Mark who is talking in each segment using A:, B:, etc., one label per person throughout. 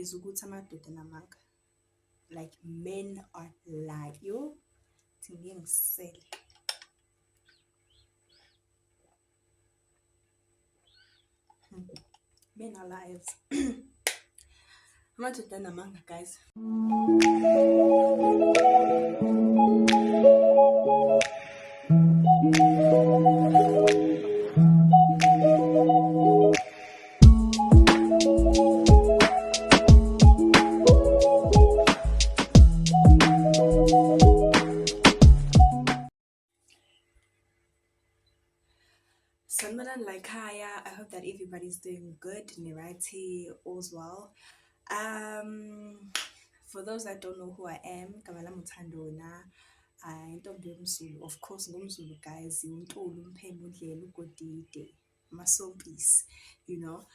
A: is ukuthi amadoda namanga. Like men are like yo. Thingeke ngisele. Men are liars. Amadoda namanga, guys. Sanibonani la ekhaya. I hope that everybody's doing good. Nirati, all's well. For those that don't know who I am, Kamala Mutandona. Intombi yomZulu, of course, ngumZulu, guys. Untulu, uMphembe, uNdlela, uGodide, amasompisi, you know.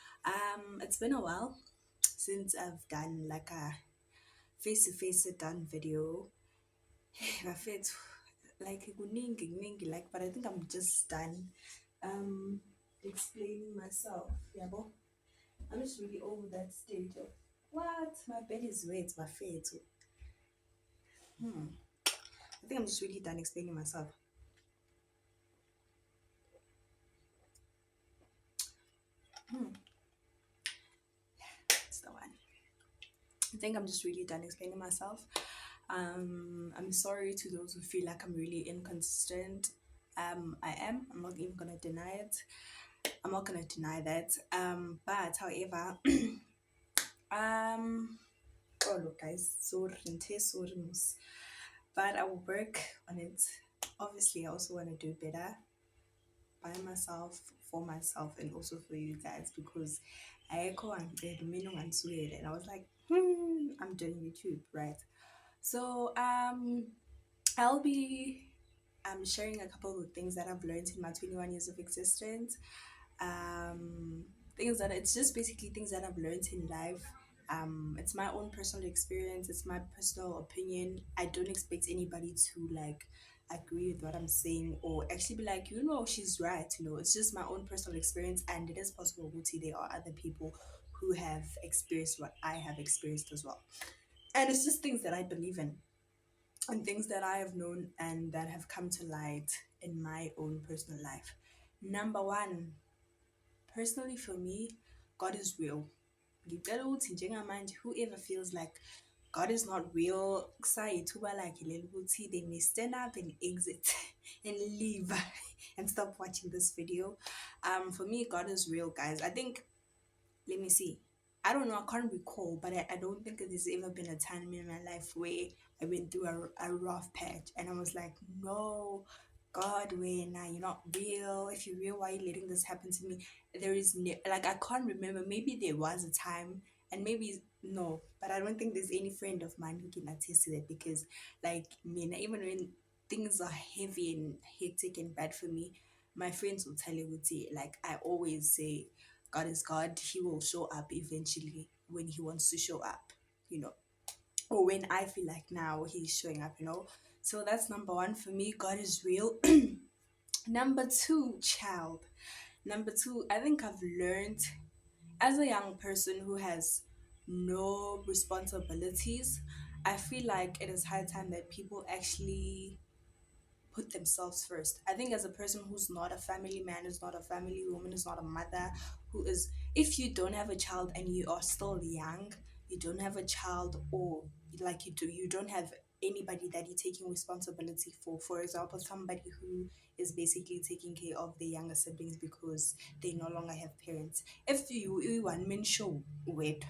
A: It's been a while since I've done like a face-to-face sit-down video. Bafethu, like kuningi, like, but I think I'm just done explaining myself. Yabo, I'm just really over that stage of what my bed is wet, bafethu. I think I'm just really done explaining myself. That's the one. I think I'm just really done explaining myself. I'm sorry to those who feel like I'm really inconsistent. I am. I'm not even gonna deny it. I'm not gonna deny that. But however, oh look, guys, sorry, but I will work on it. Obviously, I also want to do better by myself, for myself, and also for you guys because I echo and I was like, I'm doing YouTube, right? So I'll be sharing a couple of things that I've learned in my 21 years of existence. Things that it's just basically things that I've learned in life. It's my own personal experience, it's my personal opinion. I don't expect anybody to like agree with what I'm saying or actually be like, she's right. It's just my own personal experience, and it is possible Guti, there are other people who have experienced what I have experienced as well. And it's just things that I believe in and things that I have known and that have come to light in my own personal life. Number one, personally for me, God is real. Ngicela ukuthi njengamanje whoever feels like God is not real, kusayithuba lakhe leli ukuthi they may stand up and exit and leave and stop watching this video. For me, God is real, guys. I think, let me see. I don't know, I can't recall, but I don't think there's ever been a time in my life where I went through a rough patch and I was like, no, God, when you're not real. If you're real, why are you letting this happen to me? There is like, I can't remember. Maybe there was a time, and maybe no, but I don't think there's any friend of mine who can attest to that because, like, me, even when things are heavy and hectic and bad for me, my friends will tell you, like, I always say, God is God. He will show up eventually when he wants to show up, you know, or when I feel like now he's showing up. So that's number one for me. God is real. Number two, child. Number two, I think I've learned as a young person who has no responsibilities, I feel like it is high time that people actually put themselves first. I think as a person who's not a family man, is not a family woman, is not a mother, who is, if you don't have a child and you are still young, you don't have a child, or like you don't have anybody that you're taking responsibility for. For example, somebody who is basically taking care of the younger siblings because they no longer have parents. If you one man show, wait,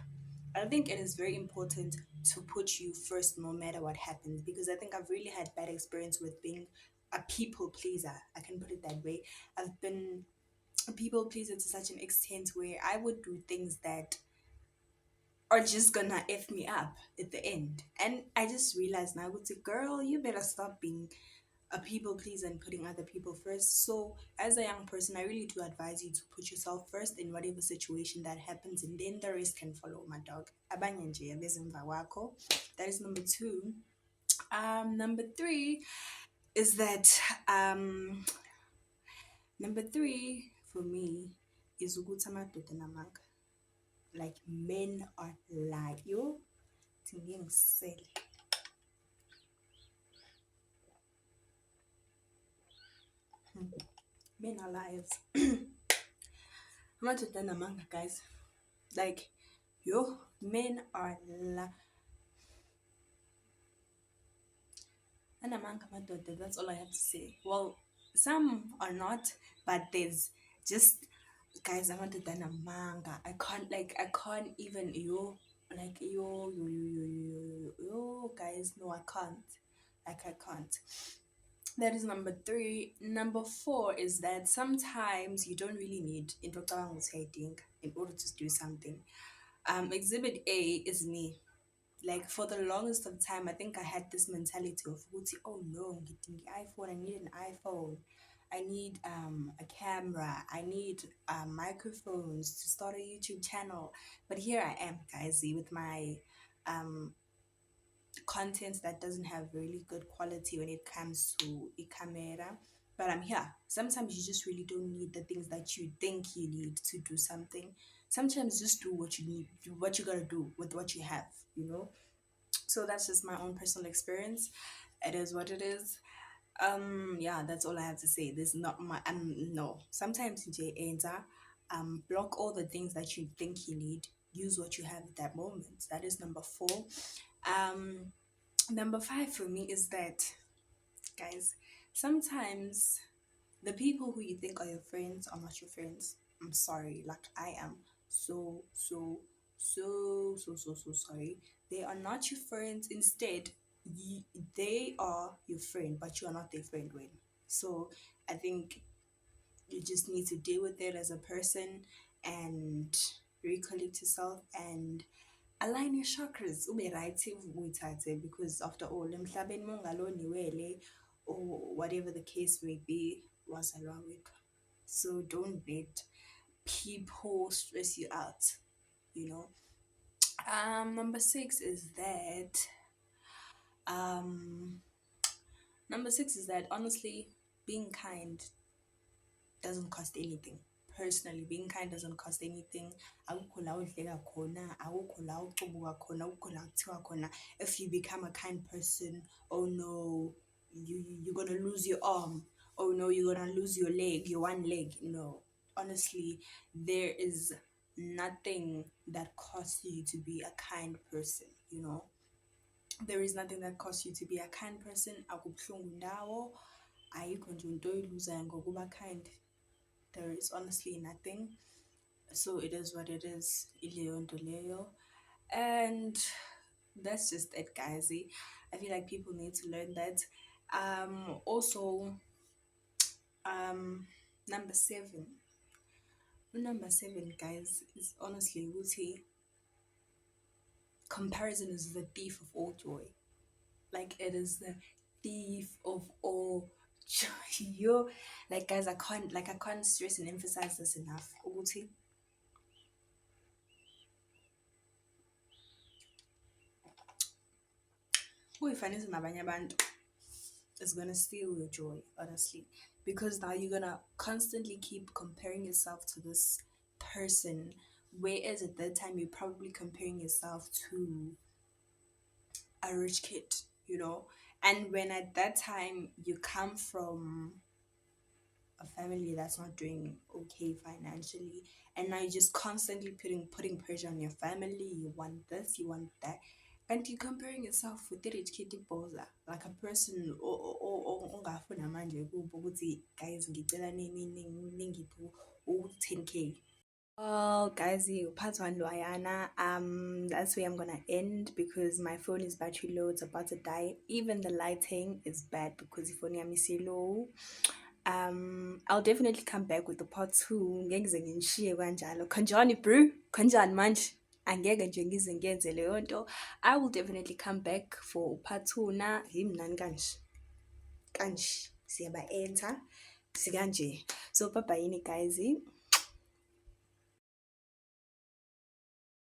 A: I think it is very important to put you first no matter what happens, because I think I've really had bad experience with being a people pleaser. I can put it that way. I've been a people pleaser to such an extent where I would do things that are just gonna F me up at the end. And I just realized now, would say, girl, you better stop being a people pleaser and putting other people first. So, as a young person, I really do advise you to put yourself first in whatever situation that happens, and then the rest can follow, my dog. Abanye nje abezemva kwakho. That is number two. Number three is that number three for me is ukuthi amadoda namanga. like men are like yo. Thinking silly. Men are liars. I'm not just a manga, guys. Like, yo, men are and a manga, that's all I have to say. Well, some are not, but there's just guys. I'm not done a manga. I can't even yo like yo guys. No, I can't. Like I can't. That is number three. Number four is that sometimes you don't really need in order to do something. Exhibit A is me. Like for the longest of time, I think I had this mentality of, oh no, I'm getting the iPhone. I need an iPhone. I need a camera. I need microphones to start a YouTube channel. But here I am, guys, with my um content that doesn't have really good quality when it comes to a camera. But I'm here. Sometimes you just really don't need the things that you think you need to do something. Sometimes just do what you need, do what you gotta do with what you have, you know? So that's just my own personal experience. It is what it is. Yeah, that's all I have to say. This is not my no. Sometimes you enter block all the things that you think you need. Use what you have at that moment. That is number four. Um Number five for me is that, guys, sometimes the people who you think are your friends are not your friends. I'm sorry, like I am so sorry. They are not your friends. Instead, you, they are your friend, but you are not their friend. When so, I think you just need to deal with it as a person and recollect yourself and align your chakras ube right uyithathe, because after all emhlabeni mongaloniwele or whatever the case may be wazalwa wekho. So don't let people stress you out, you know. Number six is that um number six is that honestly being kind doesn't cost anything. Personally, being kind doesn't cost anything. Akukho la udleka khona, akukho la ucubuka khona, akukho la kuthiwa khona, if you become a kind person, oh no, you're gonna lose your arm. Oh no, you're gonna lose your leg, your one leg. No. Honestly, there is nothing that costs you to be a kind person, you know. There is nothing that costs you to be a kind person. Akubuhlungu ndawo, ayikho nje into oyiluzayo ngokuba kind. There is honestly nothing. So it is what it is. Ileyo nto leyo. And that's just it, guys. I feel like people need to learn that. Also, um, number seven. Number seven, guys, is honestly Wuti. Comparison is the thief of all joy. Like it is the thief of all joy. Yo, like guys, I can't stress and emphasize this enough. Wuti, uyifanisa nabanye abantu is gonna steal your joy, honestly. Because now you're gonna constantly keep comparing yourself to this person. Whereas at that time you're probably comparing yourself to a rich kid, you know? And when at that time you come from a family that's not doing okay financially, and now you're just constantly putting pressure on your family, you want this, you want that, and you're comparing yourself with the rich kid Boza, like a person ongafuna manje kubo ukuthi guys ngicela ningipho u-10K. Well, guys, part one, Loayana. That's where I'm gonna end because my phone is battery low. It's about to die. Even the lighting is bad because if only I'm low. I'll definitely come back with the part two. Ngeke ngize nginishiye kanjalo. Kanjani bro? Kanjani manje? Angeke nje ngize ngenze leyo nto. I will definitely come back for part two na yimnani kanje. Kanje siyaba enter sikanje. So bye bye guys.